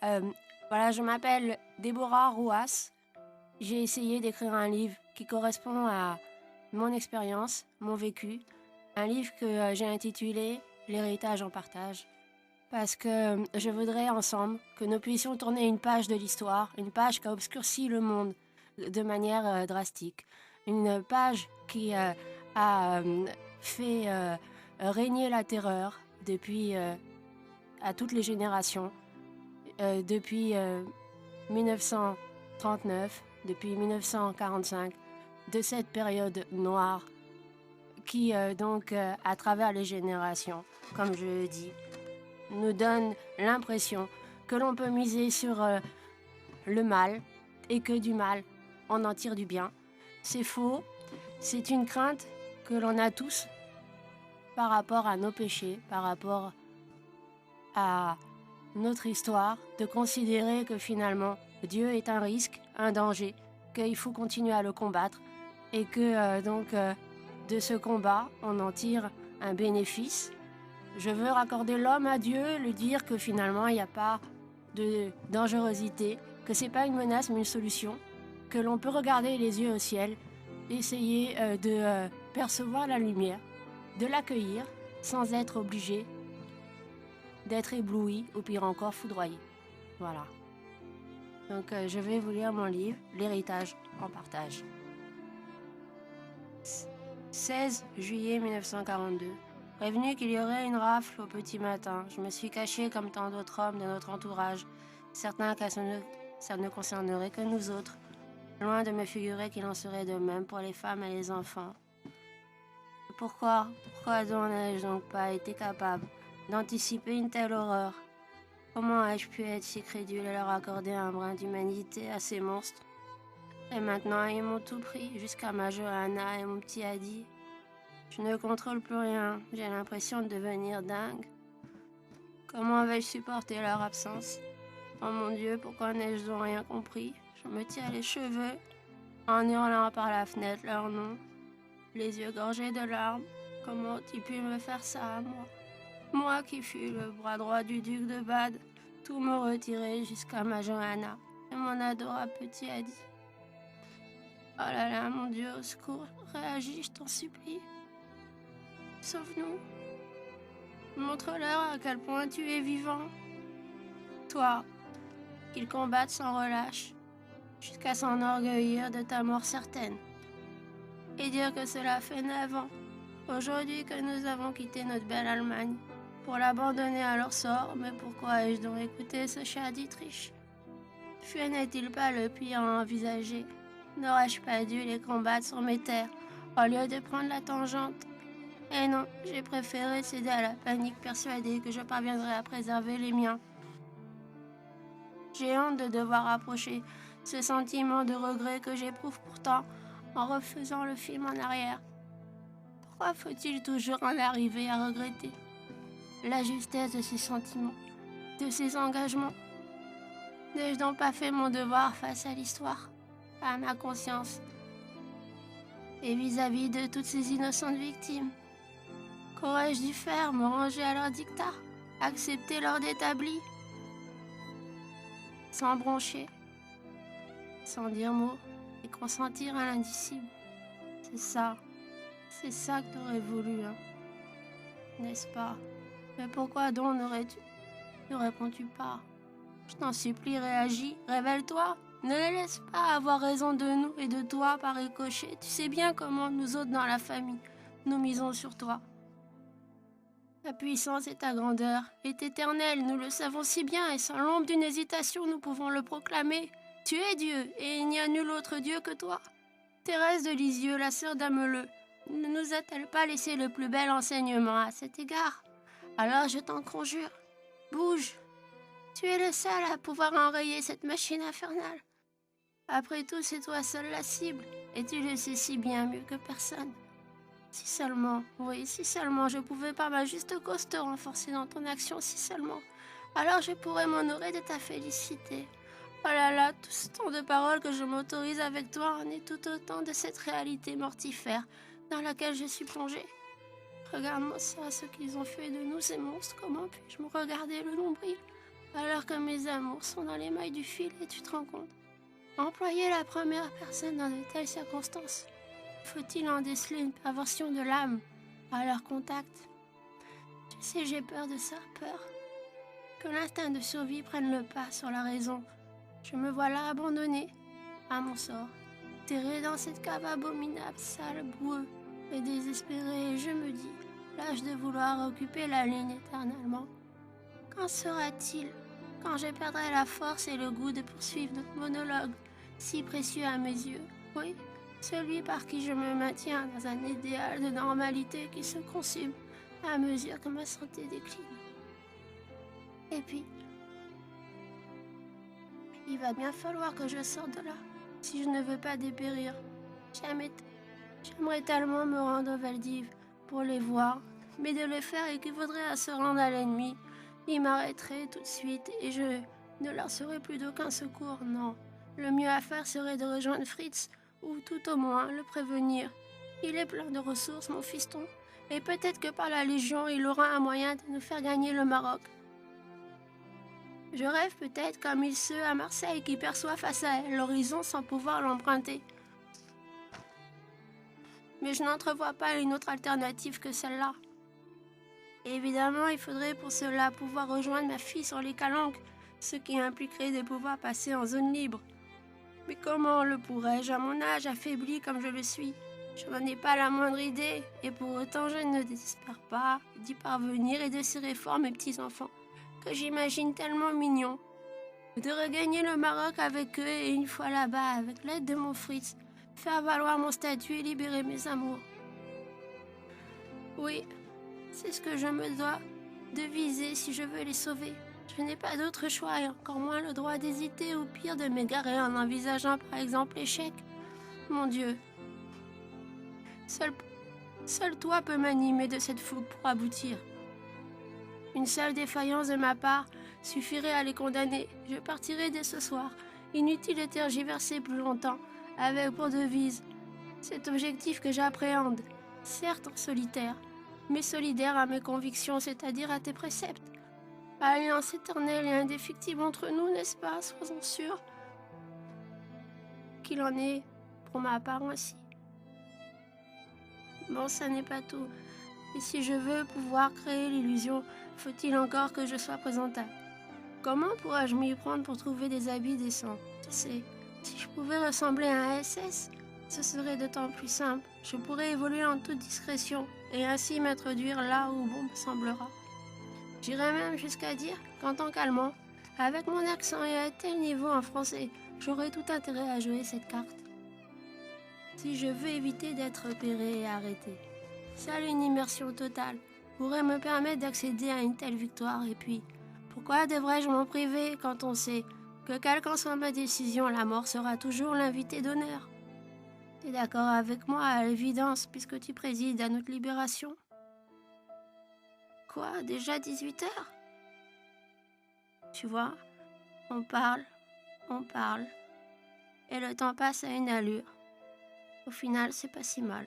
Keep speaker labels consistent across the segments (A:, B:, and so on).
A: Euh, voilà, je m'appelle Déborah Rouas. J'ai essayé d'écrire un livre qui correspond à mon expérience, mon vécu. Un livre que j'ai intitulé L'héritage en partage. Parce que je voudrais ensemble que nous puissions tourner une page de l'histoire, une page qui a obscurci le monde de manière drastique. Une page qui a fait régner la terreur depuis à toutes les générations, depuis 1939, depuis 1945, de cette période noire qui, à travers les générations, comme je le dis, nous donne l'impression que l'on peut miser sur le mal et que du mal, on en tire du bien. C'est faux, c'est une crainte que l'on a tous par rapport à nos péchés, par rapport à notre histoire, de considérer que finalement Dieu est un risque, un danger, qu'il faut continuer à le combattre et que de ce combat, on en tire un bénéfice. Je veux raccorder l'homme à Dieu, lui dire que finalement il n'y a pas de dangerosité, que c'est pas une menace mais une solution, que l'on peut regarder les yeux au ciel, essayer de percevoir la lumière, de l'accueillir sans être obligé d'être ébloui ou pire encore foudroyé. Voilà. Donc je vais vous lire mon livre, L'héritage en partage. 16 juillet 1942. Prévenu qu'il y aurait une rafle au petit matin, je me suis caché comme tant d'autres hommes de notre entourage, certains que ça ne concernerait que nous autres, loin de me figurer qu'il en serait de même pour les femmes et les enfants. Pourquoi donc n'ai-je donc pas été capable d'anticiper une telle horreur? Comment ai-je pu être si crédule et leur accorder un brin d'humanité à ces monstres? Et maintenant, ils m'ont tout pris, jusqu'à ma Johanna et mon petit Adi. Je ne contrôle plus rien, j'ai l'impression de devenir dingue. Comment vais-je supporter leur absence? Oh mon Dieu, pourquoi n'ai-je donc rien compris? Je me tire les cheveux, en hurlant par la fenêtre leur nom, les yeux gorgés de larmes. Comment ont-ils pu me faire ça à moi? Moi qui fus le bras droit du duc de Bade, tout me retirer jusqu'à ma Johanna et mon adorable petit Adi. Oh là là, mon Dieu, au secours, réagis, je t'en supplie. Sauve-nous. Montre-leur à quel point tu es vivant. Toi, qu'ils combattent sans relâche, jusqu'à s'enorgueillir de ta mort certaine. Et dire que cela fait 9 ans, aujourd'hui que nous avons quitté notre belle Allemagne, pour l'abandonner à leur sort, mais pourquoi ai-je donc écouté ce chat Dietrich? Fuir n'est-il pas le pire à envisager? N'aurais-je pas dû les combattre sur mes terres, au lieu de prendre la tangente? Eh non, j'ai préféré céder à la panique persuadée que je parviendrais à préserver les miens. J'ai honte de devoir approcher ce sentiment de regret que j'éprouve pourtant en refaisant le film en arrière. Pourquoi faut-il toujours en arriver à regretter la justesse de ces sentiments, de ces engagements? N'ai-je donc pas fait mon devoir face à l'histoire, à ma conscience et vis-à-vis de toutes ces innocentes victimes? Qu'aurais-je dû faire? Me ranger à leur dictat? Accepter l'ordre établi? Sans broncher, sans dire mot et consentir à l'indicible? C'est ça que t'aurais voulu, hein? N'est-ce pas? Mais pourquoi donc ne réponds-tu pas? Je t'en supplie, réagis, révèle-toi. Ne les laisse pas avoir raison de nous et de toi par ricochet. Tu sais bien comment nous autres dans la famille, nous misons sur toi. Ta puissance et ta grandeur est éternelle, nous le savons si bien, et sans l'ombre d'une hésitation, nous pouvons le proclamer. Tu es Dieu, et il n'y a nul autre Dieu que toi. Thérèse de Lisieux, la sœur d'Ameleux, ne nous a-t-elle pas laissé le plus bel enseignement à cet égard? Alors je t'en conjure, bouge. Tu es le seul à pouvoir enrayer cette machine infernale. Après tout, c'est toi seul la cible, et tu le sais si bien mieux que personne. Si seulement, oui, si seulement je pouvais par ma juste cause te renforcer dans ton action, si seulement. Alors je pourrais m'honorer de ta félicité. Oh là là, tout ce temps de paroles que je m'autorise avec toi en est tout autant de cette réalité mortifère dans laquelle je suis plongée. Regarde-moi ça, ce qu'ils ont fait de nous, ces monstres. Comment puis-je me regarder le nombril? Alors que mes amours sont dans les mailles du filet, tu te rends compte? Employer la première personne dans de telles circonstances. Faut-il en déceler une perversion de l'âme à leur contact? Tu sais, j'ai peur de ça, peur que l'instinct de survie prenne le pas sur la raison. Je me vois là abandonnée à mon sort, terrée dans cette cave abominable, sale, boueux et désespérée, et je me dis, lâche de vouloir occuper la ligne éternellement. Qu'en sera-t-il quand je perdrai la force et le goût de poursuivre notre monologue, si précieux à mes yeux? Oui, celui par qui je me maintiens dans un idéal de normalité qui se consume à mesure que ma santé décline. Et puis, il va bien falloir que je sorte de là, si je ne veux pas dépérir. J'aimerais tellement me rendre aux Valdives pour les voir, mais de le faire équivaudrait à se rendre à l'ennemi. Ils m'arrêteraient tout de suite et je ne leur serais plus d'aucun secours. Non, le mieux à faire serait de rejoindre Fritz, ou tout au moins le prévenir. Il est plein de ressources, mon fiston, et peut-être que par la Légion, il aura un moyen de nous faire gagner le Maroc. Je rêve peut-être comme ceux à Marseille qui perçoivent face à elle l'horizon sans pouvoir l'emprunter. Mais je n'entrevois pas une autre alternative que celle-là. Évidemment, il faudrait pour cela pouvoir rejoindre ma fille sur les calanques, ce qui impliquerait de pouvoir passer en zone libre. Mais comment le pourrais-je à mon âge affaibli comme je le suis? Je n'en ai pas la moindre idée, et pour autant je ne désespère pas d'y parvenir et de serrer fort mes petits-enfants, que j'imagine tellement mignons. De regagner le Maroc avec eux et une fois là-bas, avec l'aide de mon Fritz, faire valoir mon statut et libérer mes amours. Oui, c'est ce que je me dois de viser si je veux les sauver. Je n'ai pas d'autre choix et encore moins le droit d'hésiter ou pire de m'égarer en envisageant par exemple l'échec. Mon Dieu, seul toi peux m'animer de cette fougue pour aboutir. Une seule défaillance de ma part suffirait à les condamner. Je partirai dès ce soir. Inutile de tergiverser plus longtemps, avec pour devise cet objectif que j'appréhende, certes en solitaire, mais solidaire à mes convictions, c'est-à-dire à tes préceptes. Alliance éternelle et indéfectible entre nous, n'est-ce pas? Sois-en sûr qu'il en est pour ma part ainsi. Bon, ça n'est pas tout. Et si je veux pouvoir créer l'illusion, faut-il encore que je sois présentable? Comment pourrais-je m'y prendre pour trouver des habits décents? Tu sais, si je pouvais ressembler à un SS, ce serait d'autant plus simple. Je pourrais évoluer en toute discrétion et ainsi m'introduire là où bon me semblera. J'irais même jusqu'à dire qu'en tant qu'Allemand, avec mon accent et à tel niveau en français, j'aurais tout intérêt à jouer cette carte. Si je veux éviter d'être repéré et arrêté, seule une immersion totale pourrait me permettre d'accéder à une telle victoire. Et puis, pourquoi devrais-je m'en priver quand on sait que quelle qu'en soit ma décision, la mort sera toujours l'invité d'honneur? Tu es d'accord avec moi à l'évidence puisque tu présides à notre libération? Quoi, déjà 18 heures? Tu vois, on parle, et le temps passe à une allure. Au final, c'est pas si mal.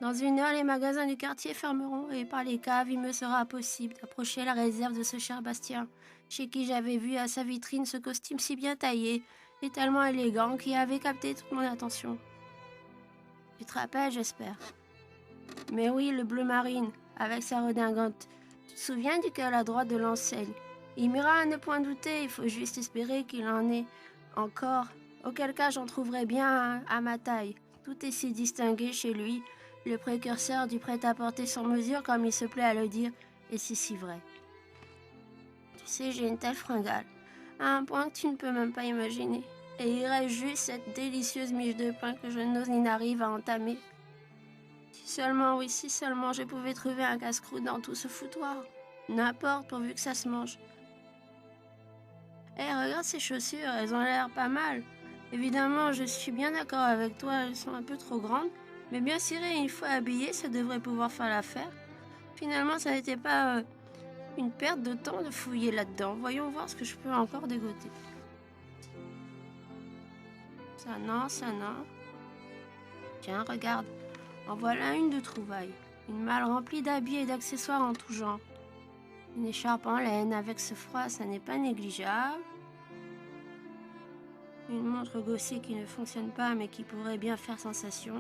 A: Dans 1 heure, les magasins du quartier fermeront et par les caves, il me sera possible d'approcher la réserve de ce cher Bastien, chez qui j'avais vu à sa vitrine ce costume si bien taillé et tellement élégant qui avait capté toute mon attention. Tu te rappelles, j'espère. Mais oui, le bleu marine, avec sa redingote. Tu te souviens du col à droite de l'enseigne? Il m'ira à ne point douter, il faut juste espérer qu'il en ait encore. Auquel cas j'en trouverai bien un à ma taille. Tout est si distingué chez lui, le précurseur du prêt-à-porter sans mesure comme il se plaît à le dire, et c'est si vrai. Tu sais, j'ai une telle fringale, à un point que tu ne peux même pas imaginer. Et il reste juste cette délicieuse miche de pain que je n'ose ni n'arrive à entamer. Si seulement, oui, si seulement je pouvais trouver un casse-croûte dans tout ce foutoir. N'importe, pourvu que ça se mange. Regarde ces chaussures, elles ont l'air pas mal. Évidemment, je suis bien d'accord avec toi, elles sont un peu trop grandes. Mais bien cirées, une fois habillées, ça devrait pouvoir faire l'affaire. Finalement, ça n'était pas une perte de temps de fouiller là-dedans. Voyons voir ce que je peux encore dégoter. Ça non, ça non. Tiens, regarde. En voilà une de trouvaille. Une malle remplie d'habits et d'accessoires en tout genre. Une écharpe en laine avec ce froid, ça n'est pas négligeable. Une montre gossée qui ne fonctionne pas mais qui pourrait bien faire sensation.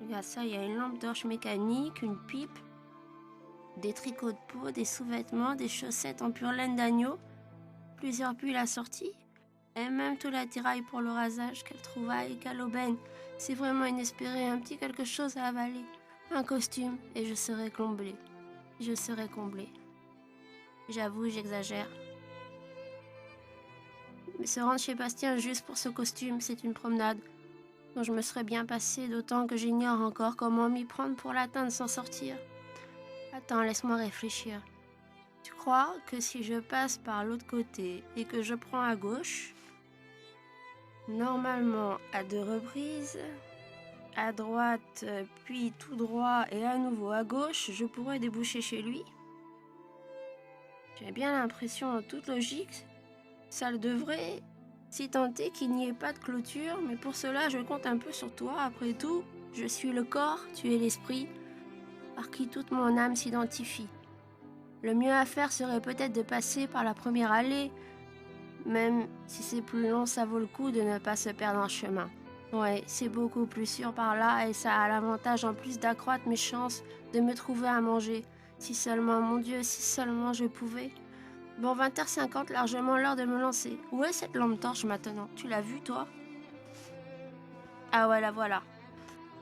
A: Regarde ça, il y a une lampe torche mécanique, une pipe, des tricots de peau, des sous-vêtements, des chaussettes en pure laine d'agneau, plusieurs pulls assortis, et même tout l'attirail pour le rasage. Quelle trouvaille, quelle aubaine. C'est vraiment inespéré, un petit quelque chose à avaler. Un costume, et je serai comblée. Je serai comblée. J'avoue, j'exagère. Mais se rendre chez Bastien juste pour ce costume, c'est une promenade dont je me serais bien passée, d'autant que j'ignore encore comment m'y prendre pour l'atteindre sans sortir. Attends, laisse-moi réfléchir. Tu crois que si je passe par l'autre côté et que je prends à gauche, normalement à 2 reprises, à droite, puis tout droit et à nouveau à gauche, je pourrais déboucher chez lui? J'ai bien l'impression, en toute logique, ça le devrait, si tant est qu'il n'y ait pas de clôture, mais pour cela je compte un peu sur toi. Après tout, je suis le corps, tu es l'esprit, par qui toute mon âme s'identifie. Le mieux à faire serait peut-être de passer par la première allée, même si c'est plus long, ça vaut le coup de ne pas se perdre en chemin. Ouais, c'est beaucoup plus sûr par là et ça a l'avantage en plus d'accroître mes chances de me trouver à manger. Si seulement, mon Dieu, si seulement je pouvais. Bon, 20h50, largement l'heure de me lancer. Où est cette lampe torche maintenant? Tu l'as vue, toi? Ah ouais, la voilà.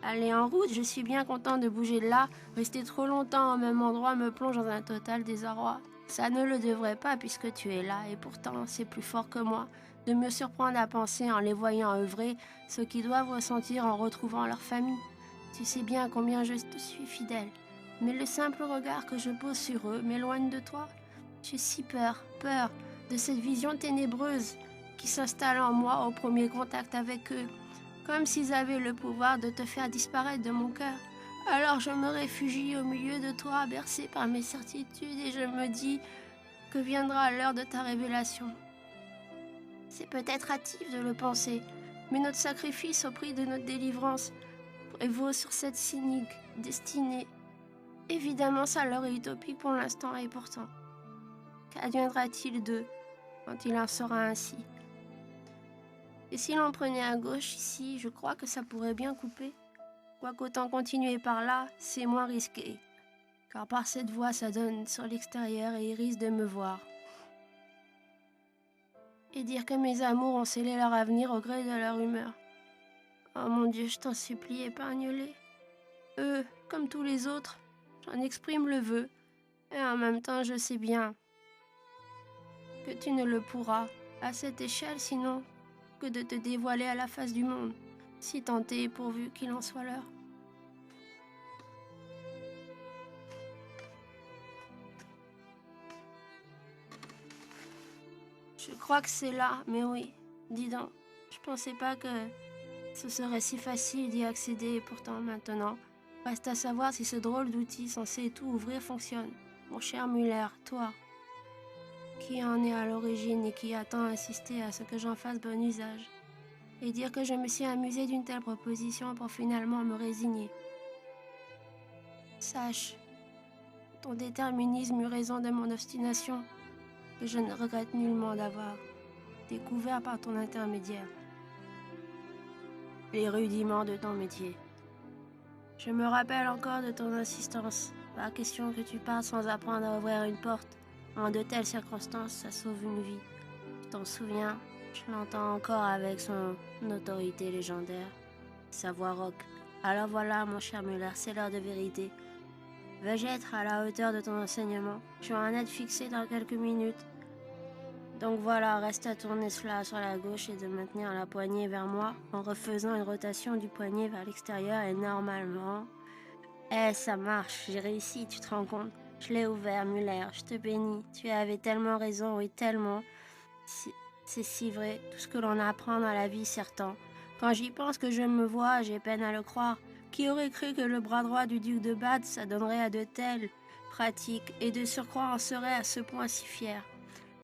A: Allez, en route, je suis bien content de bouger de là. Rester trop longtemps au même endroit me plonge dans un total désarroi. Ça ne le devrait pas puisque tu es là, et pourtant c'est plus fort que moi de me surprendre à penser en les voyant œuvrer ce qu'ils doivent ressentir en retrouvant leur famille. Tu sais bien combien je te suis fidèle, mais le simple regard que je pose sur eux m'éloigne de toi. J'ai si peur de cette vision ténébreuse qui s'installe en moi au premier contact avec eux, comme s'ils avaient le pouvoir de te faire disparaître de mon cœur. Alors je me réfugie au milieu de toi, bercé par mes certitudes, et je me dis que viendra l'heure de ta révélation. C'est peut-être hâtif de le penser, mais notre sacrifice au prix de notre délivrance prévaut sur cette cynique destinée. Évidemment, ça leur est utopique pour l'instant, et pourtant, qu'adviendra-t-il d'eux quand il en sera ainsi? Et si l'on prenait à gauche ici, je crois que ça pourrait bien couper. Quoiqu'autant continuer par là, c'est moins risqué. Car par cette voie, ça donne sur l'extérieur et ils risquent de me voir. Et dire que mes amours ont scellé leur avenir au gré de leur humeur. Oh mon Dieu, je t'en supplie, épargne-les. Eux, comme tous les autres, j'en exprime le vœu. Et en même temps, je sais bien que tu ne le pourras, à cette échelle sinon, que de te dévoiler à la face du monde, si tant est pourvu qu'il en soit l'heure. Je crois que c'est là, mais oui, dis donc, je pensais pas que ce serait si facile d'y accéder, et pourtant maintenant, reste à savoir si ce drôle d'outil censé tout ouvrir fonctionne. Mon cher Muller, toi, qui en est à l'origine et qui a tant insisté à ce que j'en fasse bon usage, et dire que je me suis amusée d'une telle proposition pour finalement me résigner. Sache, ton déterminisme eut raison de mon obstination, que je ne regrette nullement d'avoir découvert par ton intermédiaire les rudiments de ton métier. Je me rappelle encore de ton insistance. Pas question que tu partes sans apprendre à ouvrir une porte. En de telles circonstances, ça sauve une vie. Tu t'en souviens? Je l'entends encore avec son autorité légendaire, sa voix rauque. Alors voilà, mon cher Muller, c'est l'heure de vérité. Vais-je être à la hauteur de ton enseignement? Je vais en être fixé dans quelques minutes. Donc voilà, reste à tourner cela sur la gauche et de maintenir la poignée vers moi en refaisant une rotation du poignet vers l'extérieur et normalement... ça marche, j'ai réussi, tu te rends compte? Je l'ai ouvert, Muller, je te bénis. Tu avais tellement raison, oui, tellement. C'est si vrai, tout ce que l'on apprend dans la vie, certain. Quand j'y pense que je me vois, j'ai peine à le croire. Qui aurait cru que le bras droit du duc de Bade s'adonnerait à de telles pratiques et de surcroît en serait à ce point si fier?